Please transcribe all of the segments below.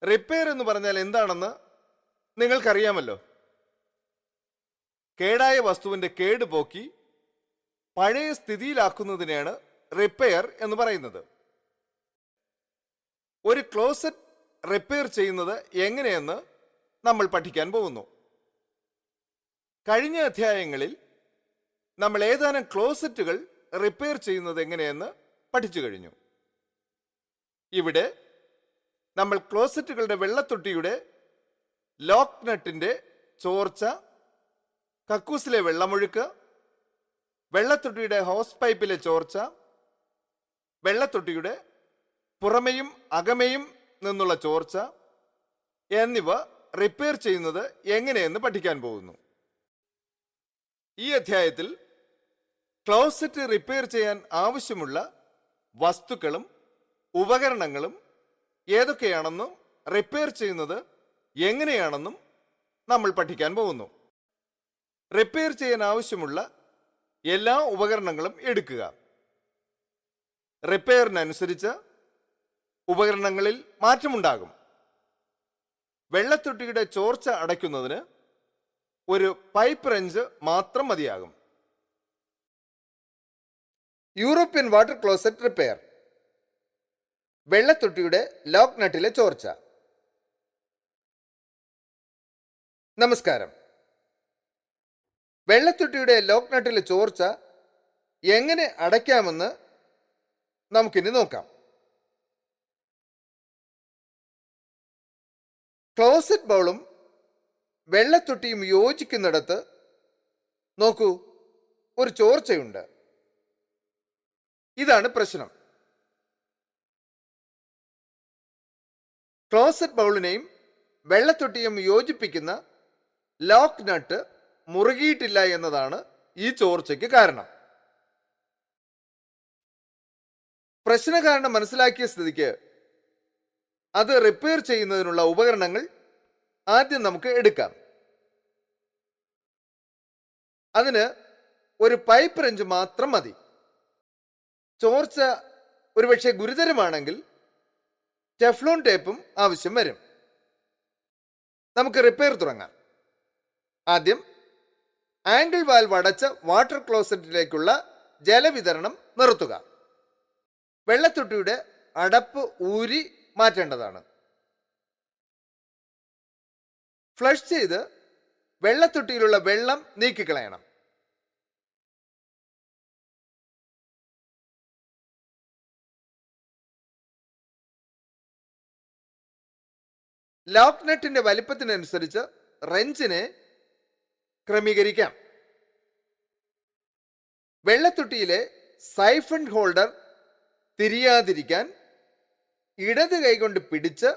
Repair എന്ന് പറഞ്ഞാൽ എന്താണെന്ന് നിങ്ങൾക്കറിയാമല്ലോ. കേടായ വസ്തുവിന്റെ കേട് പോക്കി പഴയ സ്ഥിതിയിലാക്കുന്നതിനെയാണ് റിപ്പയർ എന്ന് പറയുന്നത്. ഒരു ക്ലോസറ്റ് റിപ്പയർ ചെയ്യുന്നത് എങ്ങനെയെന്ന് നമ്മൾ പഠിക്കാൻ പോകുന്നു. കഴിഞ്ഞ അധ്യായങ്ങളിൽ നമ്മൾ ഏതാനും ക്ലോസറ്റുകൾ റിപ്പയർ ചെയ്യുന്നത് എങ്ങനെയെന്ന് പഠിച്ചു കഴിഞ്ഞു. ഇവിടെ നമ്മൾ ക്ലോസറ്റുകളുടെ വെള്ളത്തൊട്ടിയുടെ ലോക്ക് നട്ടിന്റെ ചോർച്ച, കക്കൂസിലെ വെള്ളമൊഴുക്ക്, വെള്ളത്തൊട്ടിയുടെ ഹോസ് പൈപ്പിലെ ചോർച്ച, വെള്ളത്തൊട്ടിയുടെ പുറമെയും അകമെയും നിന്നുള്ള ചോർച്ച എന്നിവ റിപ്പയർ ചെയ്യുന്നത് എങ്ങനെയെന്ന് പഠിക്കാൻ പോകുന്നു. ഈ അധ്യായത്തിൽ ക്ലോസറ്റ് റിപ്പയർ ചെയ്യാൻ ആവശ്യമുള്ള വസ്തുക്കളും ഉപകരണങ്ങളും ഏതൊക്കെയാണെന്നും റിപ്പയർ ചെയ്യുന്നത് എങ്ങനെയാണെന്നും നമ്മൾ പഠിക്കാൻ പോകുന്നു. റിപ്പയർ ചെയ്യാൻ ആവശ്യമുള്ള എല്ലാ ഉപകരണങ്ങളും എടുക്കുക. റിപ്പയറിനനുസരിച്ച് ഉപകരണങ്ങളിൽ മാറ്റമുണ്ടാകും. വെള്ളത്തൊട്ടിയുടെ ചോർച്ച അടയ്ക്കുന്നതിന് ഒരു പൈപ്പ് റെഞ്ച് മാത്രം മതിയാകും. European water closet repair. വെള്ളത്തൊട്ടിയുടെ ലോക്ക് നട്ടിലെ ചോർച്ച. നമസ്കാരം. വെള്ളത്തൊട്ടിയുടെ ലോക്ക് നട്ടിലെ ചോർച്ച എങ്ങനെ അടയ്ക്കാമെന്ന് നമുക്കിനി നോക്കാം. ക്ലോസറ്റ് ബൗളും വെള്ളത്തൊട്ടിയും യോജിക്കുന്നിടത്ത് നോക്കൂ, ഒരു ചോർച്ചയുണ്ട്. ഇതാണ് പ്രശ്നം. ക്ലോസറ്റ് ബൗളിനെയും വെള്ളത്തൊട്ടിയും യോജിപ്പിക്കുന്ന ലോക്ക് നട്ട് മുറുകിയിട്ടില്ല എന്നതാണ് ഈ ചോർച്ചയ്ക്ക് കാരണം. പ്രശ്ന കാരണം മനസ്സിലാക്കിയ സ്ഥിതിക്ക് അത് റിപ്പയർ ചെയ്യുന്നതിനുള്ള ഉപകരണങ്ങൾ ആദ്യം നമുക്ക് എടുക്കാം. അതിന് ഒരു പൈപ്പ് റെഞ്ച് മാത്രം മതി. ചോർച്ച ഒരുപക്ഷെ ഗുരുതരമാണെങ്കിൽ ടെഫ്ലോൺ ടേപ്പും ആവശ്യം വരും. നമുക്ക് റിപ്പയർ തുടങ്ങാം. ആദ്യം ആംഗിൾ വാൽവ് അടച്ച വാട്ടർ ക്ലോസറ്റിലേക്കുള്ള ജലവിതരണം നിർത്തുക. വെള്ളത്തൊട്ടിയുടെ അടപ്പ് ഊരി മാറ്റേണ്ടതാണ്. ഫ്ലഷ് ചെയ്ത് വെള്ളത്തൊട്ടിയിലുള്ള വെള്ളം നീക്കിക്കളയണം. ലോക്ക് നട്ടിന്റെ വലിപ്പത്തിനനുസരിച്ച് റെഞ്ചിനെ ക്രമീകരിക്കാം. വെള്ളത്തൊട്ടിയിലെ സൈഫൺ ഹോൾഡർ തിരിയാതിരിക്കാൻ ഇടത് കൈകൊണ്ട് പിടിച്ച്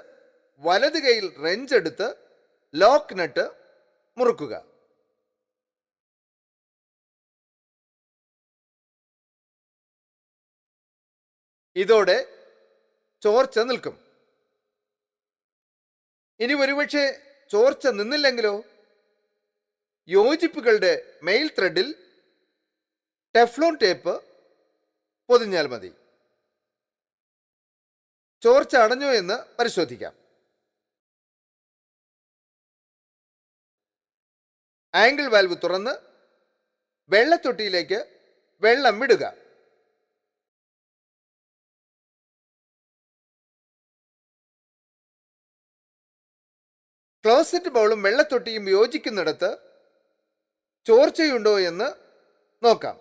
വലത് കൈയിൽ റെഞ്ച് എടുത്ത് ലോക്ക് നട്ട് മുറുക്കുക. ഇതോടെ ചോർച്ച നിൽക്കും. ഇനി ഒരുപക്ഷെ ചോർച്ച നിന്നില്ലെങ്കിലോ? യോജിപ്പുകളുടെ മെയിൽ ത്രെഡിൽ ടെഫ്ലോൺ ടേപ്പ് പൊതിഞ്ഞാൽ മതി. ചോർച്ച അടഞ്ഞോ എന്ന് പരിശോധിക്കാം. ആംഗിൾ വാൽവ് തുറന്ന് വെള്ളത്തൊട്ടിയിലേക്ക് വെള്ളം വിടുക. ക്ലോസറ്റ് ബൗളും വെള്ളത്തൊട്ടിയും യോജിക്കുന്നിടത്ത് ചോർച്ചയുണ്ടോ എന്ന് നോക്കാം.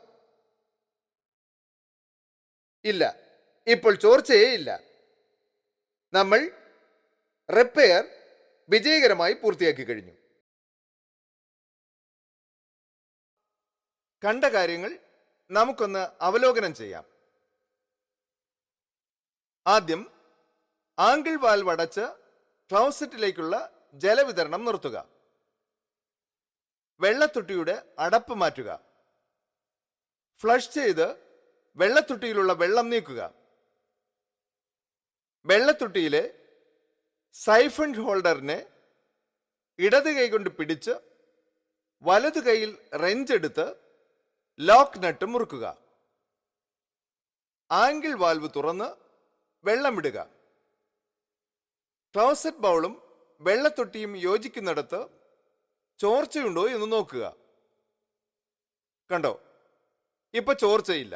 ഇല്ല, ഇപ്പോൾ ചോർച്ചയേ ഇല്ല. നമ്മൾ റിപ്പയർ വിജയകരമായി പൂർത്തിയാക്കി കഴിഞ്ഞു. കണ്ട കാര്യങ്ങൾ നമുക്കൊന്ന് അവലോകനം ചെയ്യാം. ആദ്യം ആംഗിൾ വാൽവ് അടച്ച് ക്ലോസറ്റിലേക്കുള്ള ജലവിതരണം നിർത്തുക. വെള്ളത്തൊട്ടിയുടെ അടപ്പ് മാറ്റുക. ഫ്ലഷ് ചെയ്ത് വെള്ളത്തൊട്ടിയിലുള്ള വെള്ളം നീക്കുക. വെള്ളത്തൊട്ടിയിലെ സൈഫൺ ഹോൾഡറിനെ ഇടത് കൈ കൊണ്ട് പിടിച്ച് വലത് കൈയിൽ റെഞ്ച് എടുത്ത് ലോക്ക് നട്ട് മുറുക്കുക. ആംഗിൾ വാൽവ് തുറന്ന് വെള്ളം വിടുക. ക്ലോസറ്റ് ബൗളും വെള്ളത്തൊട്ടിയും യോജിക്കുന്നിടത്ത് ചോർച്ചയുണ്ടോ എന്ന് നോക്കുക. കണ്ടോ, ഇപ്പൊ ചോർച്ചയില്ല.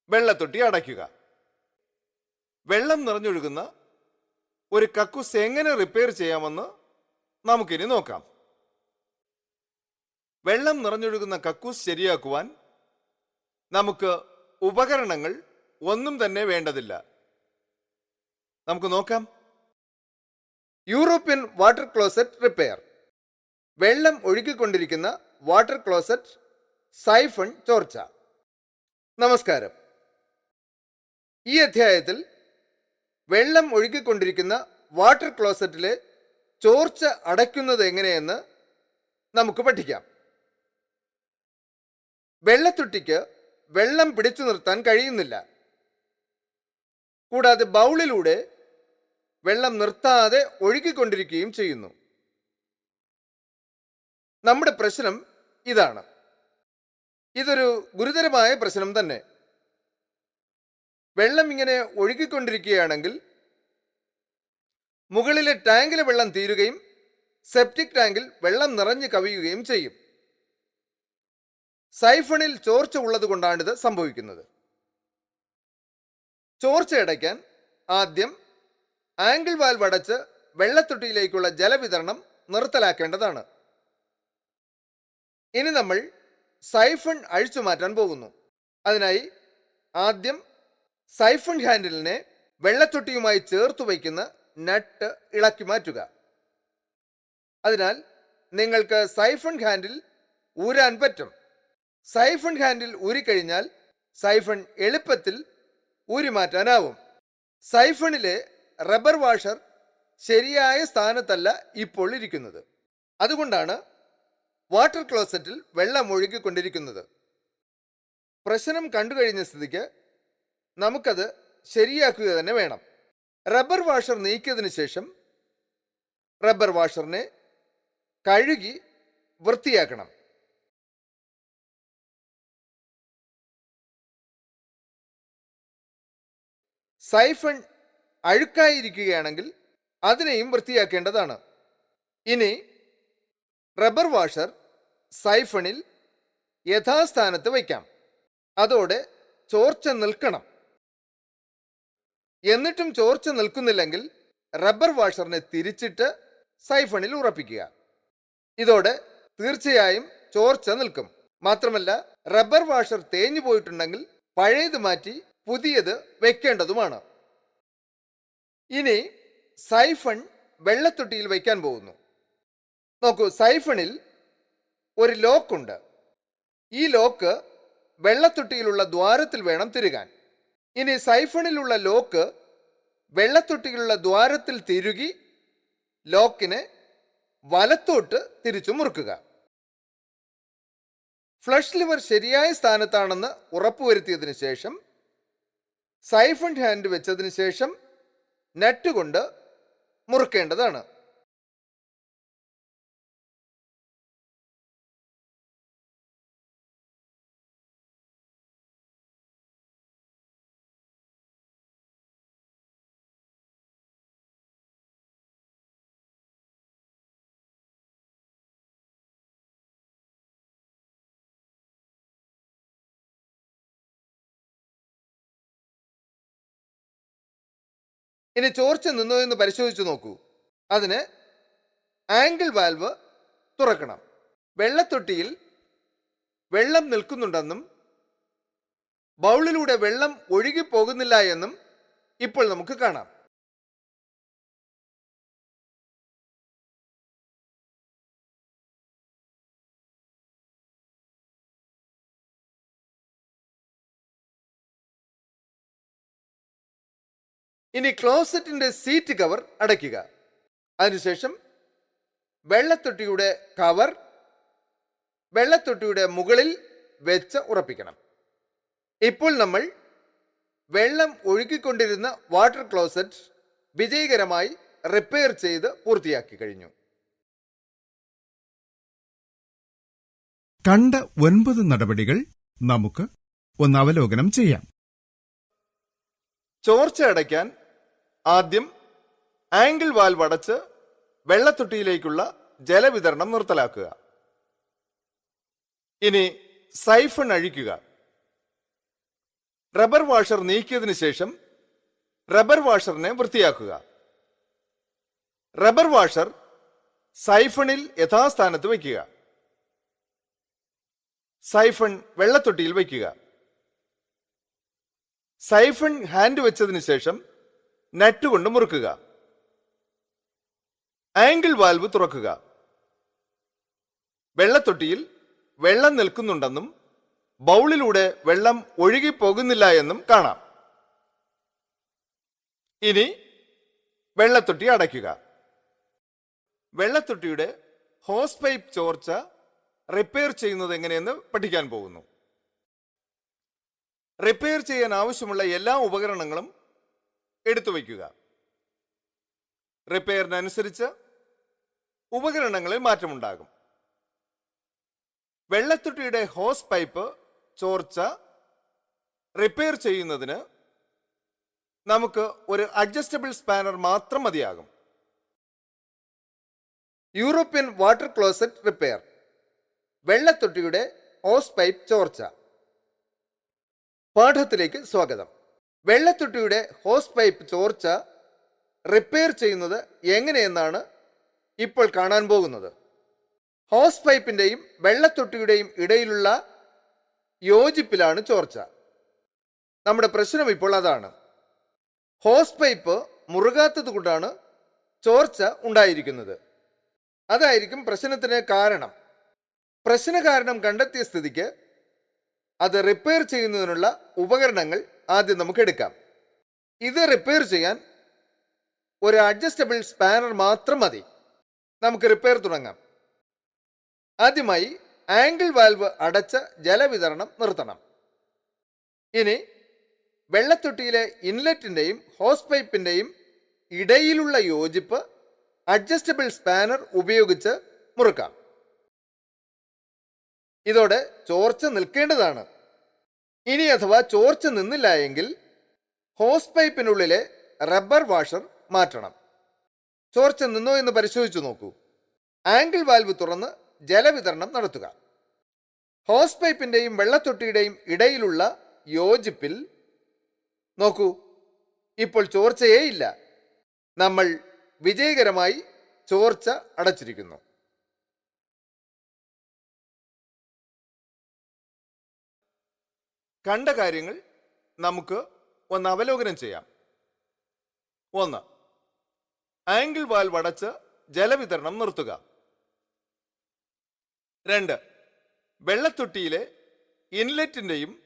വെള്ളത്തൊട്ടി അടയ്ക്കുക. വെള്ളം നിറഞ്ഞൊഴുകുന്ന ഒരു കക്കൂസ് എങ്ങനെ റിപ്പയർ ചെയ്യാമെന്ന് നമുക്കിനി നോക്കാം. വെള്ളം നിറഞ്ഞൊഴുകുന്ന കക്കൂസ് ശരിയാക്കുവാൻ നമുക്ക് ഉപകരണങ്ങൾ ഒന്നും തന്നെ വേണ്ടതില്ല. നമുക്ക് നോക്കാം. European water closet repair. വെള്ളം ഒഴുകിക്കൊണ്ടിരിക്കുന്ന വാട്ടർ ക്ലോസറ്റ് സൈഫൺ ചോർച്ച. നമസ്കാരം. ഈ അധ്യായത്തിൽ വെള്ളം ഒഴുകിക്കൊണ്ടിരിക്കുന്ന വാട്ടർ ക്ലോസറ്റിലെ ചോർച്ച അടയ്ക്കുന്നത് എങ്ങനെയെന്ന് നമുക്ക് പഠിക്കാം. വെള്ളത്തൊട്ടിക്ക് വെള്ളം പിടിച്ചു നിർത്താൻ കഴിയുന്നില്ല. കൂടാതെ ബൗളിലൂടെ വെള്ളം നിർത്താതെ ഒഴുകിക്കൊണ്ടിരിക്കുകയും ചെയ്യുന്നു. നമ്മുടെ പ്രശ്നം ഇതാണ്. ഇതൊരു ഗുരുതരമായ പ്രശ്നം തന്നെ. വെള്ളം ഇങ്ങനെ ഒഴുകിക്കൊണ്ടിരിക്കുകയാണെങ്കിൽ മുകളിലെ ടാങ്കിലെ വെള്ളം തീരുകയും സെപ്റ്റിക് ടാങ്കിൽ വെള്ളം നിറഞ്ഞു കവിയുകയും ചെയ്യും. സൈഫണിൽ ചോർച്ച ഉള്ളത് കൊണ്ടാണിത് സംഭവിക്കുന്നത്. ചോർച്ച അടയ്ക്കാൻ ആദ്യം ആംഗിൾ വാൽവ് അടച്ച് വെള്ളത്തൊട്ടിയിലേക്കുള്ള ജലവിതരണം നിർത്തലാക്കേണ്ടതാണ്. ഇനി നമ്മൾ സൈഫൺ അഴിച്ചു മാറ്റാൻ പോകുന്നു. അതിനായി ആദ്യം സൈഫൺ ഹാൻഡിലിനെ വെള്ളത്തൊട്ടിയുമായി ചേർത്ത് വയ്ക്കുന്ന നട്ട് ഇളക്കി മാറ്റുക. അതിനാൽ നിങ്ങൾക്ക് സൈഫൺ ഹാൻഡിൽ ഊരാൻ പറ്റും. സൈഫൺ ഹാൻഡിൽ ഊരിക്കഴിഞ്ഞാൽ സൈഫൺ എളുപ്പത്തിൽ ഊരിമാറ്റാനാവും. സൈഫണിലെ റബ്ബർ വാഷർ ശരിയായ സ്ഥാനത്തല്ല ഇപ്പോൾ ഇരിക്കുന്നത്. അതുകൊണ്ടാണ് വാട്ടർ ക്ലോസറ്റിൽ വെള്ളം ഒഴുകിക്കൊണ്ടിരിക്കുന്നത്. പ്രശ്നം കണ്ടുകഴിഞ്ഞ സ്ഥിതിക്ക് നമുക്കത് ശരിയാക്കുക തന്നെ വേണം. റബ്ബർ വാഷർ നീക്കിയതിനു ശേഷം റബ്ബർ വാഷറിനെ കഴുകി വൃത്തിയാക്കണം. സൈഫൺ അഴുക്കായിരിക്കുകയാണെങ്കിൽ അതിനെയും വൃത്തിയാക്കേണ്ടതാണ്. ഇനി റബ്ബർ വാഷർ സൈഫണിൽ യഥാസ്ഥാനത്ത് വയ്ക്കാം. അതോടെ ചോർച്ച നിൽക്കണം. എന്നിട്ടും ചോർച്ച നിൽക്കുന്നില്ലെങ്കിൽ റബ്ബർ വാഷറിനെ തിരിച്ചിട്ട് സൈഫണിൽ ഉറപ്പിക്കുക. ഇതോടെ തീർച്ചയായും ചോർച്ച നിൽക്കും. മാത്രമല്ല, റബ്ബർ വാഷർ തേഞ്ഞു പോയിട്ടുണ്ടെങ്കിൽ പഴയത് മാറ്റി പുതിയത് വെക്കേണ്ടതുമാണ്. ഇനി സൈഫൺ വെള്ളത്തൊട്ടിയിൽ വയ്ക്കാൻ പോകുന്നു. നോക്കൂ, സൈഫണിൽ ഒരു ലോക്കുണ്ട്. ഈ ലോക്ക് വെള്ളത്തൊട്ടിയിലുള്ള ദ്വാരത്തിൽ വേണം തിരുകാൻ. ഇനി സൈഫണിലുള്ള ലോക്ക് വെള്ളത്തൊട്ടിയിലുള്ള ദ്വാരത്തിൽ തിരുകി ലോക്കിനെ വലത്തോട്ട് തിരിച്ചു മുറുക്കുക. ഫ്ലഷ് ലിവർ ശരിയായ സ്ഥാനത്താണെന്ന് ഉറപ്പുവരുത്തിയതിനു ശേഷം സൈഫൺ ഹാൻഡ് വെച്ചതിന് ശേഷം നട്ട് കൊണ്ട് മുറുക്കേണ്ടതാണ്. ഇനി ചോർച്ച നിന്നോ എന്ന് പരിശോധിച്ചു നോക്കൂ. അതിന് ആംഗിൾ വാൽവ് തുറക്കണം. വെള്ളത്തൊട്ടിയിൽ വെള്ളം നിൽക്കുന്നുണ്ടെന്നും ബൗളിലൂടെ വെള്ളം ഒഴുകി പോകുന്നില്ല എന്നും ഇപ്പോൾ നമുക്ക് കാണാം. ഇനി ക്ലോസറ്റിന്റെ സീറ്റ് കവർ അടയ്ക്കുക. അതിനുശേഷം വെള്ളത്തൊട്ടിയുടെ കവർ വെള്ളത്തൊട്ടിയുടെ മുകളിൽ വെച്ച് ഉറപ്പിക്കണം. ഇപ്പോൾ നമ്മൾ വെള്ളം ഒഴുകിക്കൊണ്ടിരുന്ന വാട്ടർ ക്ലോസറ്റ് വിജയകരമായി റിപ്പയർ ചെയ്ത് പൂർത്തിയാക്കി കഴിഞ്ഞു. കണ്ട 9 നടപടികൾ നമുക്ക് ഒന്ന് അവലോകനം ചെയ്യാം. ചോർച്ച അടയ്ക്കാൻ ആദ്യം ആംഗിൾ വാൽവ് അടച്ച് വെള്ളത്തൊട്ടിയിലേക്കുള്ള ജലവിതരണം നിർത്തലാക്കുക. ഇനി സൈഫൺ അഴിക്കുക. റബ്ബർ വാഷർ നീക്കിയതിനു ശേഷം റബ്ബർ വാഷറിനെ വൃത്തിയാക്കുക. റബ്ബർ വാഷർ സൈഫണിൽ യഥാസ്ഥാനത്ത് വയ്ക്കുക. സൈഫൺ വെള്ളത്തൊട്ടിയിൽ വയ്ക്കുക. സൈഫൺ ഹാൻഡ് വെച്ചതിന് ശേഷം നട്ടുകൊണ്ട് മുറുക്കുക. ആംഗിൾ വാൽവ് തുറക്കുക. വെള്ളത്തൊട്ടിയിൽ വെള്ളം നിൽക്കുന്നുണ്ടെന്നും ബൗളിലൂടെ വെള്ളം ഒഴുകിപ്പോകുന്നില്ല എന്നും കാണാം. ഇനി വെള്ളത്തൊട്ടി അടയ്ക്കുക. വെള്ളത്തൊട്ടിയുടെ ഹോസ് പൈപ്പ് ചോർച്ച റിപ്പയർ ചെയ്യുന്നത് എങ്ങനെയെന്ന് പഠിക്കാൻ പോകുന്നു. റിപ്പയർ ചെയ്യാൻ ആവശ്യമുള്ള എല്ലാ ഉപകരണങ്ങളും എടുത്തു വയ്ക്കുക. റിപ്പയറിനനുസരിച്ച് ഉപകരണങ്ങളിൽ മാറ്റമുണ്ടാകും. വെള്ളത്തൊട്ടിയുടെ ഹോസ് പൈപ്പ് ചോർച്ച റിപ്പയർ ചെയ്യുന്നതിന് നമുക്ക് ഒരു അഡ്ജസ്റ്റബിൾ സ്പാനർ മാത്രം മതിയാകും. European water closet repair. വെള്ളത്തൊട്ടിയുടെ ഹോസ് പൈപ്പ് ചോർച്ച. പാഠത്തിലേക്ക് സ്വാഗതം. വെള്ളത്തൊട്ടിയുടെ ഹോസ് പൈപ്പ് ചോർച്ച റിപ്പയർ ചെയ്യുന്നത് എങ്ങനെയെന്നാണ് ഇപ്പോൾ കാണാൻ പോകുന്നത്. ഹോസ് പൈപ്പിന്റെയും വെള്ളത്തൊട്ടിയുടെയും ഇടയിലുള്ള യോജിപ്പിലാണ് ചോർച്ച. നമ്മുടെ പ്രശ്നം ഇപ്പോൾ അതാണ്. ഹോസ് പൈപ്പ് മുറുകാത്തത് കൊണ്ടാണ് ചോർച്ച ഉണ്ടായിരിക്കുന്നത്. അതായിരിക്കും പ്രശ്നത്തിന് കാരണം. പ്രശ്നകാരണം കണ്ടെത്തിയ സ്ഥിതിക്ക് അത് റിപ്പയർ ചെയ്യുന്നതിനുള്ള ഉപകരണങ്ങൾ ആദ്യം നമുക്ക് എടുക്കാം. ഇത് റിപ്പയർ ചെയ്യാൻ ഒരു അഡ്ജസ്റ്റബിൾ സ്പാനർ മാത്രം മതി. നമുക്ക് റിപ്പയർ തുടങ്ങാം. ആദ്യമായി ആംഗിൾ വാൽവ് അടച്ച ജലവിതരണം നിർത്തണം. ഇനി വെള്ളത്തൊട്ടിയിലെ ഇൻലെറ്റിന്റെയും ഹോസ് പൈപ്പിന്റെയും ഇടയിലുള്ള യോജിപ്പ് അഡ്ജസ്റ്റബിൾ സ്പാനർ ഉപയോഗിച്ച് മുറുക്കാം. ഇതോടെ ചോർച്ച നിൽക്കേണ്ടതാണ്. ഇനി അഥവാ ചോർച്ച നിന്നില്ല എങ്കിൽ ഹോസ് പൈപ്പിനുള്ളിലെ റബ്ബർ വാഷർ മാറ്റണം. ചോർച്ച നിന്നോ എന്ന് പരിശോധിച്ചു നോക്കൂ. ആംഗിൾ വാൽവ് തുറന്ന് ജലവിതരണം നടത്തുക. ഹോസ് പൈപ്പിന്റെയും വെള്ളത്തൊട്ടിയുടെയും ഇടയിലുള്ള യോജിപ്പിൽ നോക്കൂ, ഇപ്പോൾ ചോർച്ചയേ ഇല്ല. നമ്മൾ വിജയകരമായി ചോർച്ച അടച്ചിരിക്കുന്നു. കണ്ട കാര്യങ്ങൾ നമുക്ക് ഒന്ന് അവലോകനം ചെയ്യാം. 1. ആംഗിൾ വാൽവ് അടച്ച് ജലവിതരണം നിർത്തുക. 2. വെള്ളത്തൊട്ടിയിലെ ഇൻലെറ്റിന്റെയും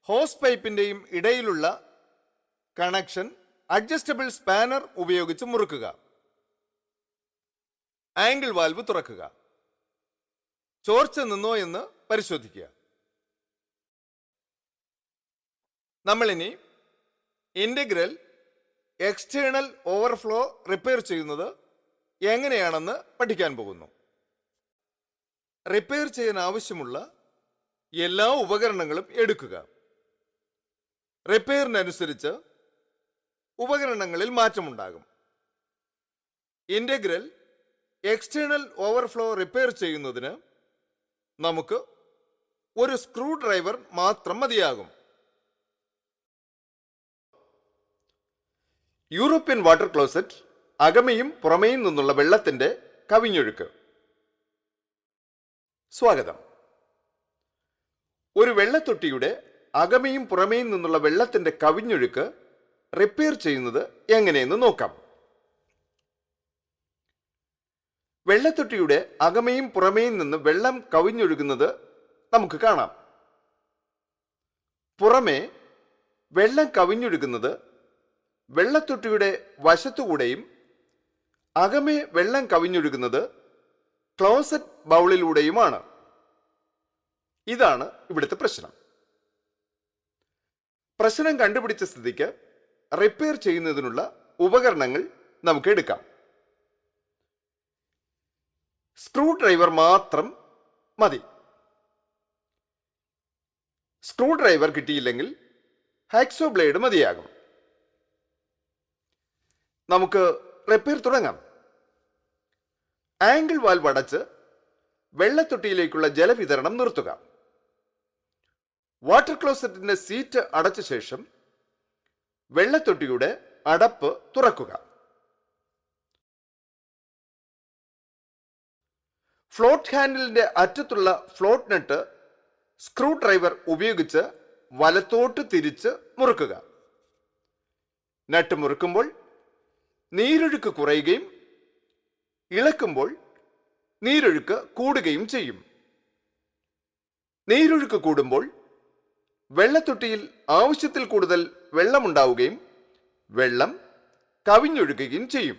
ഹോസ് പൈപ്പിന്റെയും ഇടയിലുള്ള കണക്ഷൻ അഡ്ജസ്റ്റബിൾ സ്പാനർ ഉപയോഗിച്ച് മുറുക്കുക. ആംഗിൾ വാൽവ് തുറക്കുക. ചോർച്ച നിന്നോ എന്ന് പരിശോധിക്കുക. നമ്മളിനി ഇന്റഗ്രൽ എക്സ്റ്റേണൽ ഓവർഫ്ലോ റിപ്പയർ ചെയ്യുന്നത് എങ്ങനെയാണെന്ന് പഠിക്കാൻ പോകുന്നു. റിപ്പയർ ചെയ്യാൻ ആവശ്യമുള്ള എല്ലാ ഉപകരണങ്ങളും എടുക്കുക. റിപ്പയറിനനുസരിച്ച് ഉപകരണങ്ങളിൽ മാറ്റമുണ്ടാകും. ഇന്റഗ്രൽ എക്സ്റ്റേണൽ ഓവർഫ്ലോ റിപ്പയർ ചെയ്യുന്നതിന് നമുക്ക് ഒരു സ്ക്രൂ ഡ്രൈവർ മാത്രം മതിയാകും. യൂറോപ്യൻ വാട്ടർ ക്ലോസറ്റ് അകമയും പുറമേയും നിന്നുള്ള വെള്ളത്തിന്റെ കവിഞ്ഞൊഴുക്ക്. സ്വാഗതം. ഒരു വെള്ളത്തൊട്ടിയുടെ അകമയും പുറമേയും നിന്നുള്ള വെള്ളത്തിന്റെ കവിഞ്ഞൊഴുക്ക് റിപ്പയർ ചെയ്യുന്നത് എങ്ങനെയെന്ന് നോക്കാം. വെള്ളത്തൊട്ടിയുടെ അകമയും പുറമേയും നിന്ന് വെള്ളം കവിഞ്ഞൊഴുകുന്നത് നമുക്ക് കാണാം. പുറമേ വെള്ളം കവിഞ്ഞൊഴുകുന്നത് വെള്ളത്തൊട്ടിയുടെ വശത്തുകൂടെയും അകമേ വെള്ളം കവിഞ്ഞൊഴുകുന്നത് ക്ലോസറ്റ് ബൗളിലൂടെയുമാണ്. ഇതാണ് ഇവിടുത്തെ പ്രശ്നം. പ്രശ്നം കണ്ടുപിടിച്ച സ്ഥിതിക്ക് റിപ്പയർ ചെയ്യുന്നതിനുള്ള ഉപകരണങ്ങൾ നമുക്ക് എടുക്കാം. സ്ക്രൂ ഡ്രൈവർ മാത്രം മതി. സ്ക്രൂ ഡ്രൈവർ കിട്ടിയില്ലെങ്കിൽ ഹാക്സോ ബ്ലേഡ് മതിയാകും. നമുക്ക് റിപ്പയർ തുടങ്ങാം. ആംഗിൾ വാൽവ് അടച്ച് വെള്ളത്തൊട്ടിയിലേക്കുള്ള ജലവിതരണം നിർത്തുക. വാട്ടർ ക്ലോസറ്റിന്റെ സീറ്റ് അടച്ച ശേഷം വെള്ളത്തൊട്ടിയുടെ അടപ്പ് തുറക്കുക. ഫ്ലോട്ട് ഹാൻഡിലിന്റെ അറ്റത്തുള്ള ഫ്ലോട്ട് നട്ട് സ്ക്രൂ ഡ്രൈവർ ഉപയോഗിച്ച് വലത്തോട്ട് തിരിച്ച് മുറുക്കുക. നട്ട് മുറുക്കുമ്പോൾ നീരൊഴുക്ക് കുറയുകയും ഇളക്കുമ്പോൾ നീരൊഴുക്ക് കൂടുകയും ചെയ്യും. നീരൊഴുക്ക് കൂടുമ്പോൾ വെള്ളത്തൊട്ടിയിൽ ആവശ്യത്തിൽ കൂടുതൽ വെള്ളമുണ്ടാവുകയും വെള്ളം കവിഞ്ഞൊഴുകുകയും ചെയ്യും.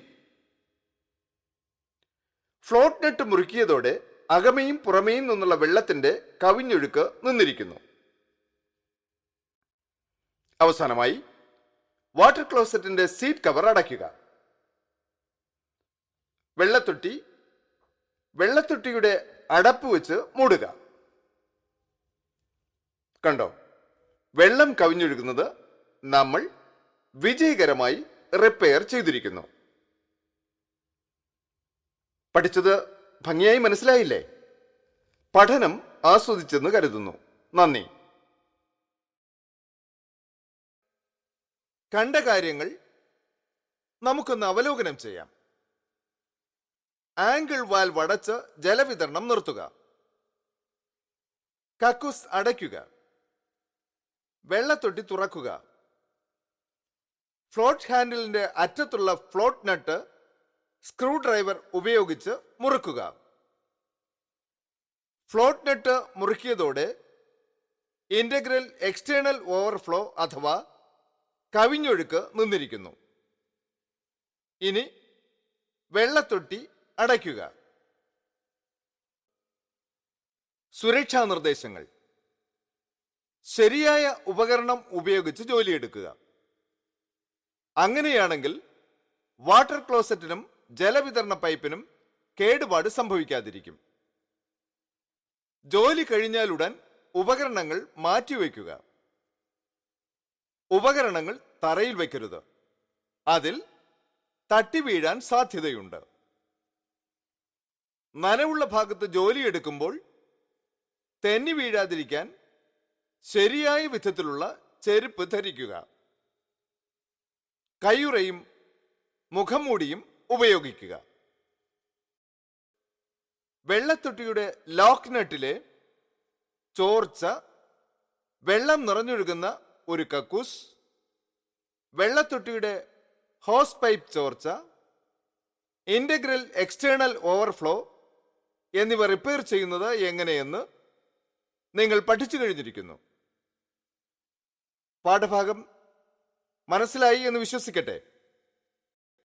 ഫ്ലോട്ട് നട്ട് മുറുക്കിയതോടെ അകമയും പുറമേയും നിന്നുള്ള വെള്ളത്തിന്റെ കവിഞ്ഞൊഴുക്ക് നിന്നിരിക്കുന്നു. അവസാനമായി വാട്ടർ ക്ലോസറ്റിന്റെ സീറ്റ് കവർ അടയ്ക്കുക. വെള്ളത്തൊട്ടിയുടെ അടപ്പ് വെച്ച് മൂടുക. കണ്ടോ, വെള്ളം കവിഞ്ഞൊഴുകുന്നത് നമ്മൾ വിജയകരമായി റിപ്പയർ ചെയ്തിരിക്കുന്നു. പഠിച്ചത് ഭംഗിയായി മനസ്സിലായില്ലേ? പഠനം ആസ്വദിച്ചെന്ന് കരുതുന്നു. നന്ദി. കണ്ട കാര്യങ്ങൾ നമുക്കൊന്ന് അവലോകനം ചെയ്യാം. ആംഗിൾ വാൽവ് അടച്ച് ജലവിതരണം നിർത്തുക. കക്കൂസ് അടയ്ക്കുക. വെള്ളത്തൊട്ടി തുറക്കുക. ഫ്ലോട്ട് ഹാൻഡിലിന്റെ അറ്റത്തുള്ള ഫ്ലോട്ട് നട്ട് സ്ക്രൂ ഡ്രൈവർ ഉപയോഗിച്ച് മുറുക്കുക. ഫ്ലോട്ട് നട്ട് മുറുക്കിയതോടെ ഇന്റഗ്രൽ എക്സ്റ്റേണൽ ഓവർഫ്ലോ അഥവാ കവിഞ്ഞൊഴുക്ക് നിന്നിരിക്കുന്നു. ഇനി വെള്ളത്തൊട്ടി അടയ്ക്കുക. സുരക്ഷാ നിർദ്ദേശങ്ങൾ: ശരിയായ ഉപകരണം ഉപയോഗിച്ച് ജോലിയെടുക്കുക. അങ്ങനെയാണെങ്കിൽ വാട്ടർ ക്ലോസറ്റിനും ജലവിതരണ പൈപ്പിനും കേടുപാട് സംഭവിക്കാതിരിക്കും. ജോലി കഴിഞ്ഞാലുടൻ ഉപകരണങ്ങൾ മാറ്റിവെക്കുക. ഉപകരണങ്ങൾ തറയിൽ വയ്ക്കരുത്. അതിൽ തട്ടി വീഴാൻ സാധ്യതയുണ്ട്. നനവുള്ള ഭാഗത്ത് ജോലിയെടുക്കുമ്പോൾ തെന്നി വീഴാതിരിക്കാൻ ശരിയായ വിധത്തിലുള്ള ചെരുപ്പ് ധരിക്കുക. കയ്യുറയും മുഖംമൂടിയും ഉപയോഗിക്കുക. വെള്ളത്തൊട്ടിയുടെ ലോക്ക് നട്ടിലെ ചോർച്ച, വെള്ളം നിറഞ്ഞൊഴുകുന്ന ഒരു കക്കൂസ്, വെള്ളത്തൊട്ടിയുടെ ഹോസ് പൈപ്പ് ചോർച്ച, ഇന്റഗ്രൽ എക്സ്റ്റേണൽ ഓവർഫ്ലോ എന്നിവ റിപ്പയർ ചെയ്യുന്നത് എങ്ങനെയെന്ന് നിങ്ങൾ പഠിച്ചു കഴിഞ്ഞിരിക്കുന്നു. പാഠഭാഗം മനസ്സിലായി എന്ന് വിശ്വസിക്കട്ടെ.